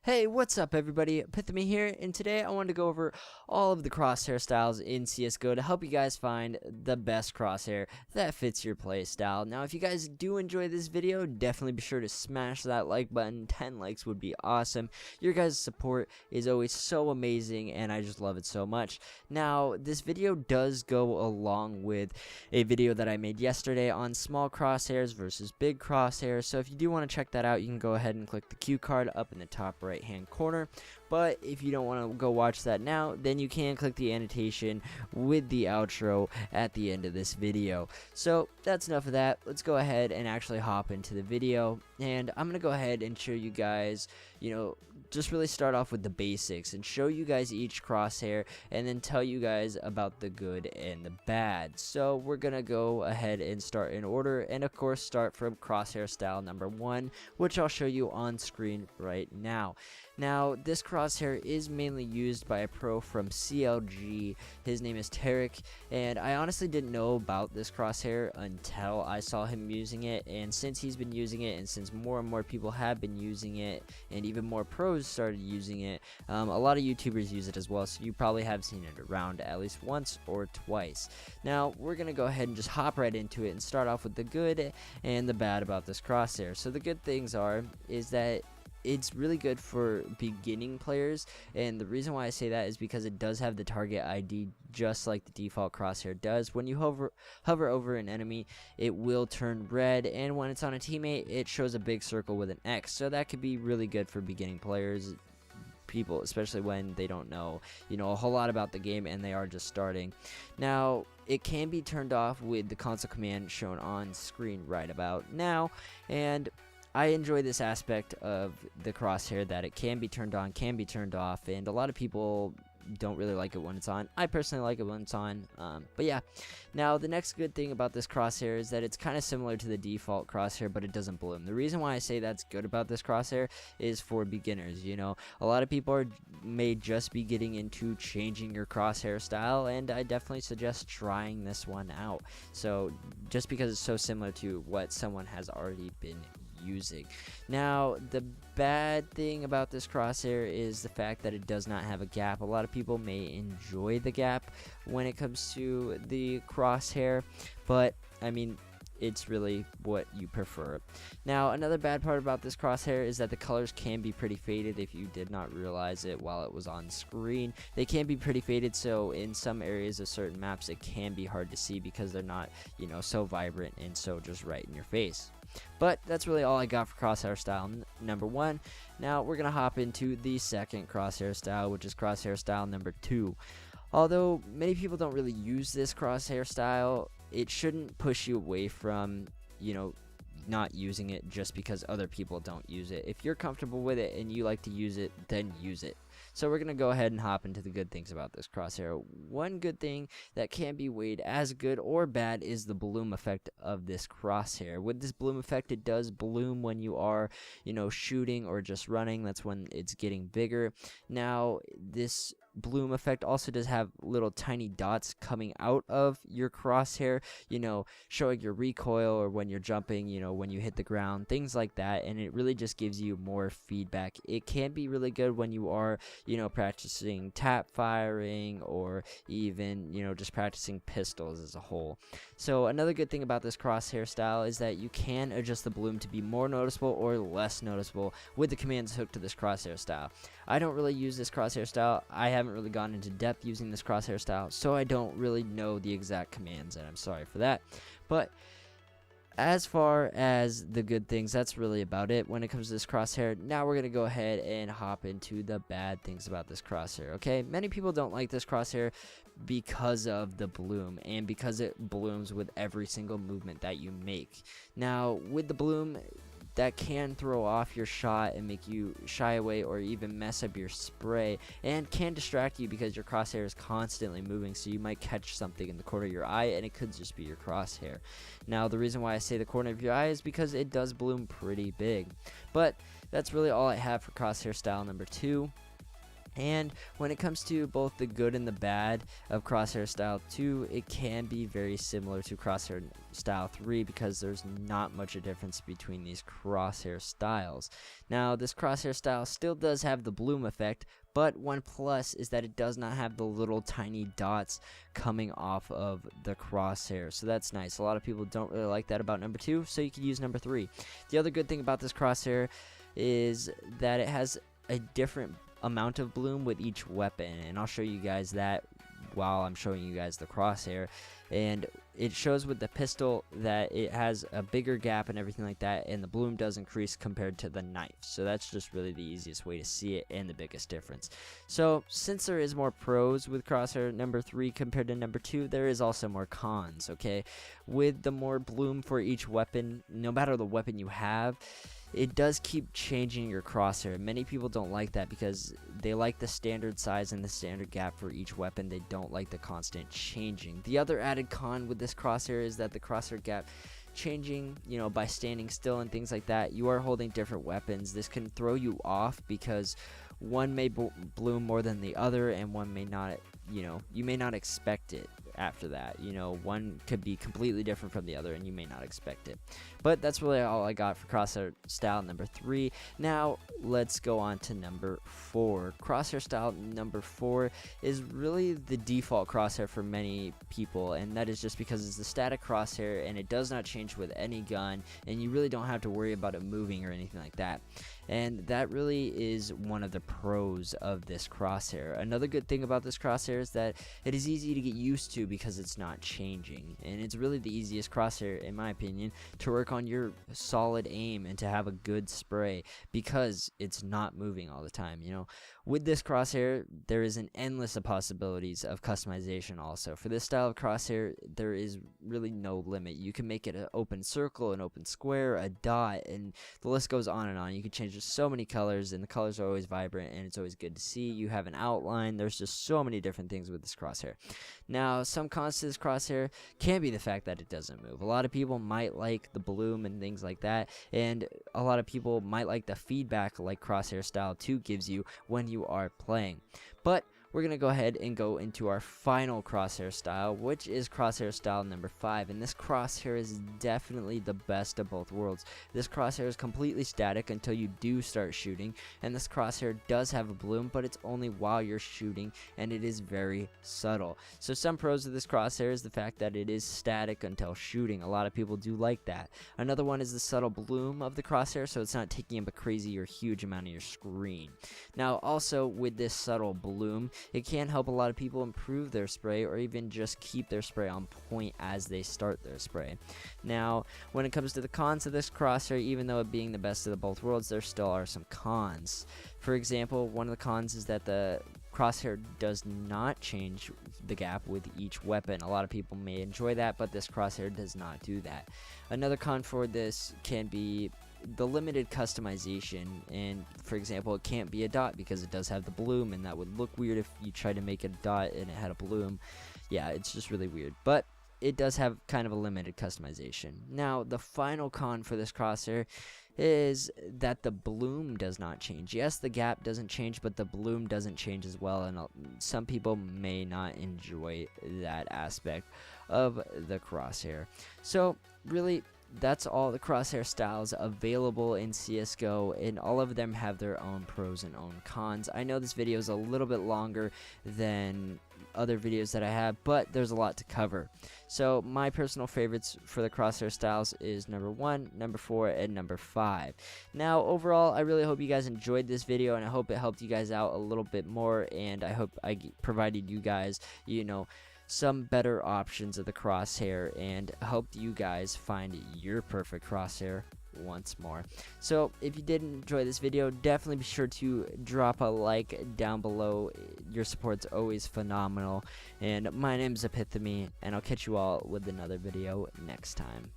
Hey, what's up everybody? Epithemy here, and today I wanted to go over all of the crosshair styles in CSGO to help you guys find the best crosshair that fits your play style. Now, if you guys do enjoy this video, definitely be sure to smash that like button. 10 likes would be awesome. Your guys' support is always so amazing, and I just love it so much. Now, this video does go along with a video that I made yesterday on small crosshairs versus big crosshairs, so if you do want to check that out, you can go ahead and click the cue card up in the top right hand corner. But if you don't want to go watch that now, then you can click the annotation with the outro at the end of this video. So that's enough of that. Let's go ahead and actually hop into the video, and I'm gonna go ahead and show you guys, just really start off with the basics and show you guys each crosshair and then tell you guys about the good and the bad. So we're gonna go ahead and start in order, and of course start from crosshair style number 1, which I'll show you on screen right now. Now, this crosshair is mainly used by a pro from CLG. His name is Tarek, and I honestly didn't know about this crosshair until I saw him using it, and since he's been using it, and since more and more people have been using it, and even more pros started using it, a lot of YouTubers use it as well, so you probably have seen it around at least once or twice. Now, we're going to go ahead and just hop right into it and start off with the good and the bad about this crosshair. So the good things is that it's really good for beginning players, and the reason why I say that is because it does have the target ID just like the default crosshair does. When you hover over an enemy, it will turn red, and when it's on a teammate, it shows a big circle with an X. So that could be really good for beginning players, people, especially when they don't know a whole lot about the game and they are just starting. Now, it can be turned off with the console command shown on screen right about now, and I enjoy this aspect of the crosshair, that it can be turned on, can be turned off, and a lot of people don't really like it when it's on. I personally like it when it's on, but yeah. Now, the next good thing about this crosshair is that it's kind of similar to the default crosshair, but it doesn't bloom. The reason why I say that's good about this crosshair is for beginners. A lot of people may just be getting into changing your crosshair style, and I definitely suggest trying this one out. So just because it's so similar to what someone has already been using. Now, the bad thing about this crosshair is the fact that it does not have a gap. A lot of people may enjoy the gap when it comes to the crosshair, but I mean, it's really what you prefer. Now, another bad part about this crosshair is that the colors can be pretty faded. If you did not realize it while it was on screen, they can be pretty faded, so in some areas of certain maps it can be hard to see because they're not so vibrant and so just right in your face. But that's really all I got for crosshair style number 1. Now we're gonna hop into the second crosshair style, which is crosshair style number 2. Although many people don't really use this crosshair style, it shouldn't push you away from not using it just because other people don't use it. If you're comfortable with it and you like to use it, then use it. So we're going to go ahead and hop into the good things about this crosshair. One good thing that can be weighed as good or bad is the bloom effect of this crosshair. With this bloom effect, it does bloom when you are, shooting or just running. That's when it's getting bigger. Now, this bloom effect also does have little tiny dots coming out of your crosshair, showing your recoil or when you're jumping, when you hit the ground, things like that, and it really just gives you more feedback. It can be really good when you are, practicing tap firing, or even, just practicing pistols as a whole. So another good thing about this crosshair style is that you can adjust the bloom to be more noticeable or less noticeable with the commands hooked to this crosshair style. I don't really use this crosshair style. I haven't really gone into depth using this crosshair style, so I don't really know the exact commands, and I'm sorry for that. But as far as the good things, that's really about it when it comes to this crosshair. Now we're going to go ahead and hop into the bad things about this crosshair, okay? Many people don't like this crosshair because of the bloom, and because it blooms with every single movement that you make. Now, with the bloom, that can throw off your shot and make you shy away or even mess up your spray, and can distract you because your crosshair is constantly moving, so you might catch something in the corner of your eye and it could just be your crosshair. Now, the reason why I say the corner of your eye is because it does bloom pretty big. But that's really all I have for crosshair style number 2. And when it comes to both the good and the bad of Crosshair Style 2, it can be very similar to Crosshair Style 3 because there's not much a difference between these crosshair styles. Now, this crosshair style still does have the bloom effect, but one plus is that it does not have the little tiny dots coming off of the crosshair, so that's nice. A lot of people don't really like that about number 2, so you can use number 3. The other good thing about this crosshair is that it has a different amount of bloom with each weapon, and I'll show you guys that while I'm showing you guys the crosshair. And it shows with the pistol that it has a bigger gap and everything like that, and the bloom does increase compared to the knife. So that's just really the easiest way to see it and the biggest difference. So since there is more pros with crosshair number 3 compared to number 2, there is also more cons. Okay, with the more bloom for each weapon, no matter the weapon you have, it does keep changing your crosshair. Many people don't like that because they like the standard size and the standard gap for each weapon. They don't like the constant changing. The other added con with this crosshair is that the crosshair gap changing, by standing still and things like that, you are holding different weapons. This can throw you off because one may bloom more than the other, and one may not, you may not expect it after that. One could be completely different from the other and you may not expect it. But that's really all I got for Crosshair Style number 3. Now let's go on to number 4. Crosshair Style number 4 is really the default crosshair for many people, and that is just because it's a static crosshair and it does not change with any gun, and you really don't have to worry about it moving or anything like that. And that really is one of the pros of this crosshair. Another good thing about this crosshair is that it is easy to get used to because it's not changing, and it's really the easiest crosshair, in my opinion, to work on your solid aim and to have a good spray because it's not moving all the time. With this crosshair, there is an endless of possibilities of customization. Also, for this style of crosshair, there is really no limit. You can make it an open circle, an open square, a dot, and the list goes on and on. You can change just so many colors, and the colors are always vibrant, and it's always good to see. You have an outline. There's just so many different things with this crosshair. Now, some cons to this crosshair can be the fact that it doesn't move. A lot of people might like the bloom and things like that, and a lot of people might like the feedback like Crosshair Style 2 gives you when you are playing. But we're going to go ahead and go into our final crosshair style, which is Crosshair Style number 5. And this crosshair is definitely the best of both worlds. This crosshair is completely static until you do start shooting, and this crosshair does have a bloom, but it's only while you're shooting, and it is very subtle. So some pros of this crosshair is the fact that it is static until shooting. A lot of people do like that. Another one is the subtle bloom of the crosshair, so it's not taking up a crazy or huge amount of your screen. Now also with this subtle bloom, it can help a lot of people improve their spray or even just keep their spray on point as they start their spray. Now, when it comes to the cons of this crosshair, even though it being the best of the both worlds, there still are some cons. For example, one of the cons is that the crosshair does not change the gap with each weapon. A lot of people may enjoy that, but this crosshair does not do that. Another con for this can be the limited customization, and for example, it can't be a dot because it does have the bloom, and that would look weird if you tried to make a dot and it had a bloom. Yeah, it's just really weird, but it does have kind of a limited customization. Now, the final con for this crosshair is that the bloom does not change. Yes, the gap doesn't change, but the bloom doesn't change as well, and some people may not enjoy that aspect of the crosshair. So really, that's all the crosshair styles available in CSGO, and all of them have their own pros and own cons. I know this video is a little bit longer than other videos that I have, but there's a lot to cover. So my personal favorites for the crosshair styles is number 1, number 4, and number 5. Now overall, I really hope you guys enjoyed this video, and I hope it helped you guys out a little bit more, and I hope I provided you guys, some better options of the crosshair, and helped you guys find your perfect crosshair once more. So if you did enjoy this video, definitely be sure to drop a like down below. Your support's always phenomenal. And my name's Epithemy, and I'll catch you all with another video next time.